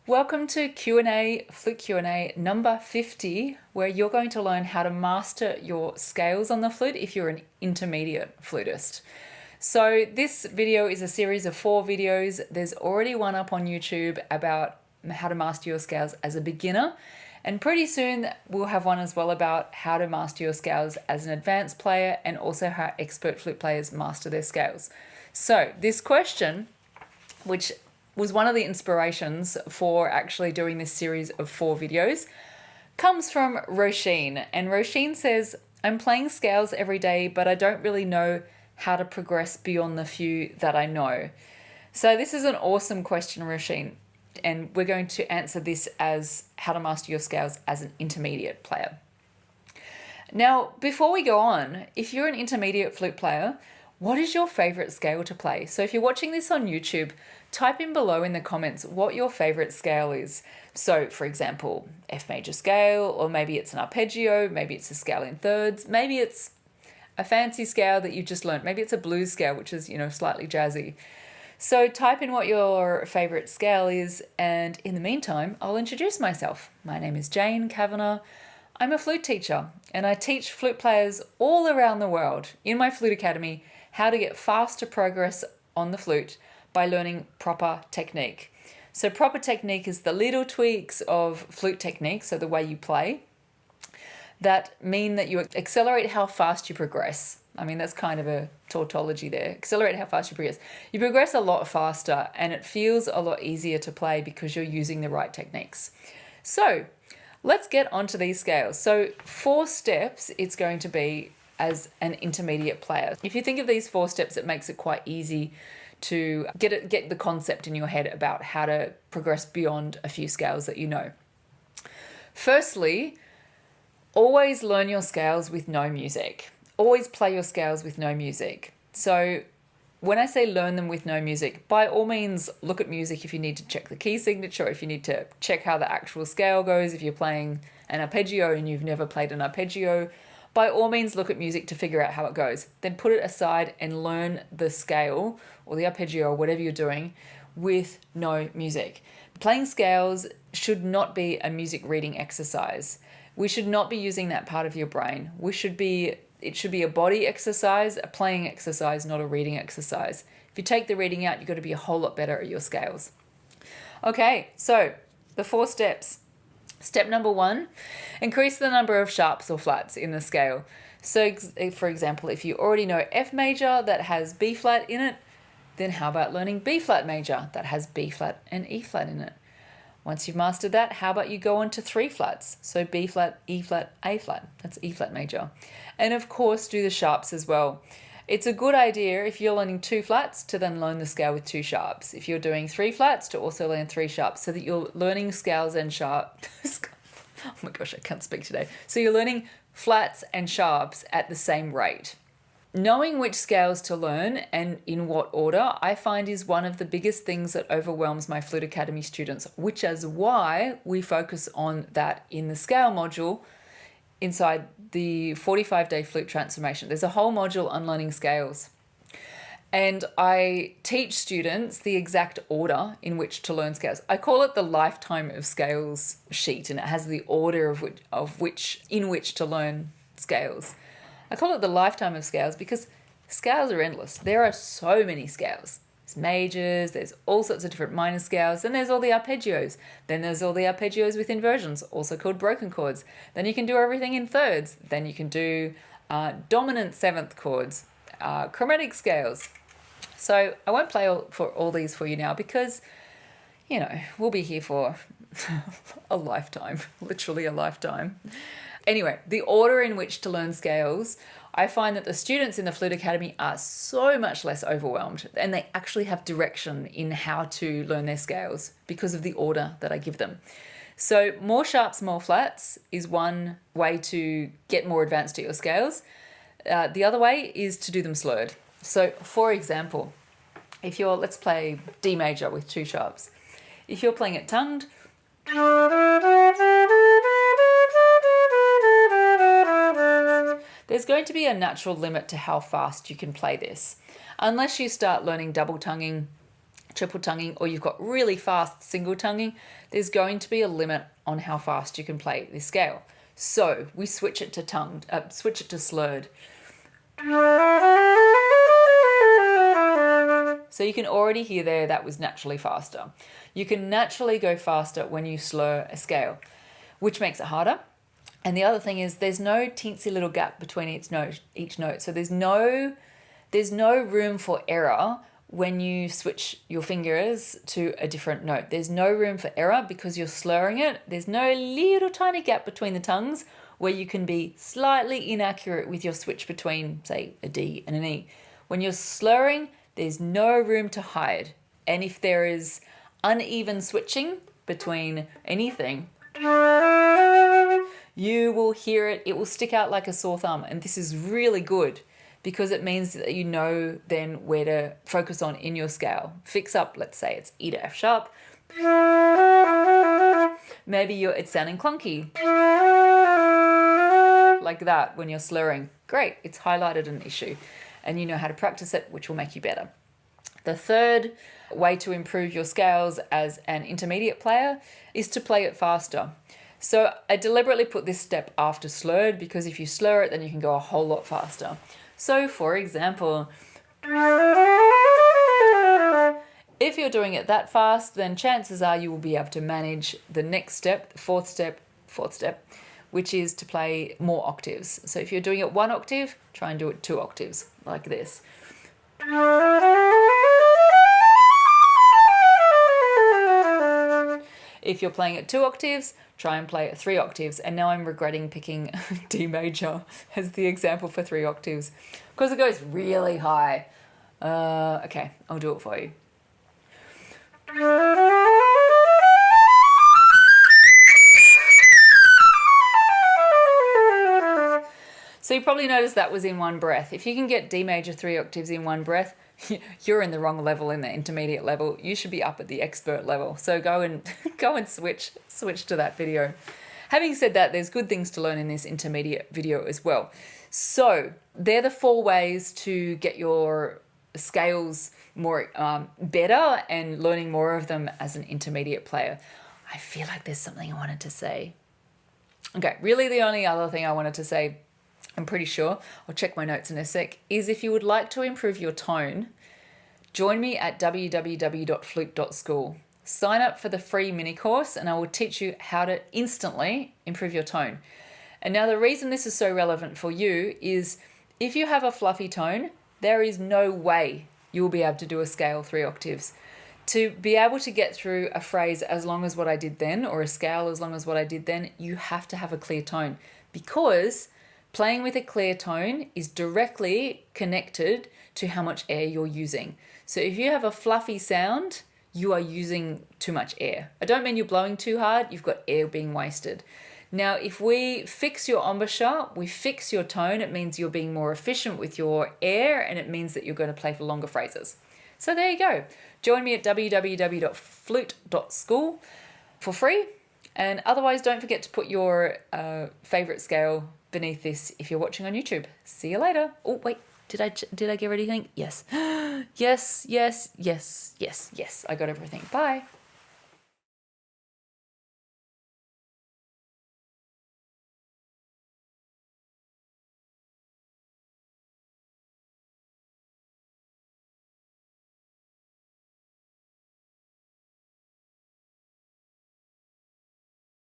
Welcome to Q&A, Flute Q&A number 50, where you're going to learn how to master your scales on the flute if you're an intermediate flutist. So this video is a series of 4 videos. There's already one up on YouTube about how to master your scales as a beginner. And pretty soon we'll have one as well about how to master your scales as an advanced player and also how expert flute players master their scales. So this question, which was one of the inspirations for actually doing this series of 4 videos, comes from Roisin. And Roisin says, I'm playing scales every day, but I don't really know how to progress beyond the few that I know. So this is an awesome question, Roisin. And we're going to answer this as how to master your scales as an intermediate player. Now, before we go on, if you're an intermediate flute player, what is your favorite scale to play? So if you're watching this on YouTube, type in below in the comments what your favorite scale is. So for example, F major scale, or maybe it's an arpeggio, maybe it's a scale in thirds, maybe it's a fancy scale that you just learned, maybe it's a blues scale, which is, slightly jazzy. So type in what your favorite scale is, and in the meantime, I'll introduce myself. My name is Jane Kavanagh. I'm a flute teacher, and I teach flute players all around the world in my Flute Academy how to get faster progress on the flute by learning proper technique. So proper technique is the little tweaks of flute technique, so the way you play, that mean that you accelerate how fast you progress. I mean, that's kind of a tautology there. Accelerate how fast you progress. You progress a lot faster and it feels a lot easier to play because you're using the right techniques. So let's get onto these scales. So 4 steps it's going to be as an intermediate player. If you think of these 4 steps, it makes it quite easy to get the concept in your head about how to progress beyond a few scales that you know. Firstly, always learn your scales with no music. Always play your scales with no music. So when I say learn them with no music, by all means look at music if you need to check the key signature, if you need to check how the actual scale goes, if you're playing an arpeggio and you've never played an arpeggio, by all means look at music to figure out how it goes. Then put it aside and learn the scale or the arpeggio or whatever you're doing with no music. Playing scales should not be a music reading exercise. We should not be using that part of your brain. It should be a body exercise, a playing exercise, not a reading exercise. If you take the reading out, you've got to be a whole lot better at your scales. Okay, so the 4 steps. Step number 1, increase the number of sharps or flats in the scale. So for example, if you already know F major that has B flat in it, then how about learning B flat major that has B flat and E flat in it? Once you've mastered that, how about you go on to 3 flats? So B flat, E flat, A flat. That's E flat major. And of course, do the sharps as well. It's a good idea if you're learning 2 flats to then learn the scale with 2 sharps. If you're doing 3 flats to also learn 3 sharps so that you're learning scales and sharps. Oh my gosh, I can't speak today. So you're learning flats and sharps at the same rate. Knowing which scales to learn and in what order, I find is one of the biggest things that overwhelms my Flute Academy students, which is why we focus on that in the scale module inside the 45-day flute transformation. There's a whole module on learning scales. And I teach students the exact order in which to learn scales. I call it the lifetime of scales sheet, and it has the order in which to learn scales. I call it the lifetime of scales because scales are endless. There are so many scales. There's majors, there's all sorts of different minor scales, then there's all the arpeggios. Then there's all the arpeggios with inversions, also called broken chords. Then you can do everything in thirds. Then you can do dominant 7th chords, chromatic scales. So I won't play all these for you now because, we'll be here for a lifetime, literally a lifetime. Anyway, the order in which to learn scales, I find that the students in the Flute Academy are so much less overwhelmed and they actually have direction in how to learn their scales because of the order that I give them. So more sharps, more flats is one way to get more advanced at your scales. The other way is to do them slurred. So for example, let's play D major with 2 sharps. If you're playing it tongued, there's going to be a natural limit to how fast you can play this. Unless you start learning double tonguing triple tonguing, or you've got really fast single tonguing, there's going to be a limit on how fast you can play this scale. So we switch it to slurred. So you can already hear there that was naturally faster. You can naturally go faster when you slur a scale, which makes it harder. And the other thing is there's no teensy little gap between each note. So there's no room for error when you switch your fingers to a different note. There's no room for error because you're slurring it. There's no little tiny gap between the tongues where you can be slightly inaccurate with your switch between, say, a D and an E. When you're slurring, there's no room to hide. And if there is uneven switching between anything, you will hear it. It will stick out like a sore thumb. And this is really good because it means that you know then where to focus on in your scale. Fix up, let's say it's E to F sharp. Maybe it's sounding clunky. Like that when you're slurring. Great, it's highlighted an issue and you know how to practice it, which will make you better. The third way to improve your scales as an intermediate player is to play it faster. So I deliberately put this step after slurred because if you slur it, then you can go a whole lot faster. So for example, if you're doing it that fast, then chances are you will be able to manage the next step, the fourth step, which is to play more octaves. So if you're doing it 1 octave, try and do it 2 octaves, like this. If you're playing at 2 octaves, try and play at 3 octaves. And now I'm regretting picking D major as the example for 3 octaves because it goes really high. Okay, I'll do it for you. So you probably noticed that was in one breath. If you can get D major 3 octaves in one breath, you're in the wrong level, in the intermediate level. You should be up at the expert level. So go and switch to that video. Having said that, there's good things to learn in this intermediate video as well. So they're the 4 ways to get your scales more better and learning more of them as an intermediate player. I feel like there's something I wanted to say. Okay, really the only other thing I wanted to say, I'm pretty sure, I'll check my notes in a sec, is if you would like to improve your tone, join me at www.flute.school. Sign up for the free mini course and I will teach you how to instantly improve your tone. And now the reason this is so relevant for you is if you have a fluffy tone, there is no way you will be able to do a scale 3 octaves. To be able to get through a phrase as long as what I did then, or a scale as long as what I did then, you have to have a clear tone because playing with a clear tone is directly connected to how much air you're using. So if you have a fluffy sound, you are using too much air. I don't mean you're blowing too hard, you've got air being wasted. Now, if we fix your embouchure, we fix your tone, it means you're being more efficient with your air and it means that you're going to play for longer phrases. So there you go. Join me at www.flute.school for free. And otherwise, don't forget to put your favorite scale beneath this if you're watching on YouTube. See you later. Oh, wait, did I get everything? Yes. Yes. I got everything. Bye.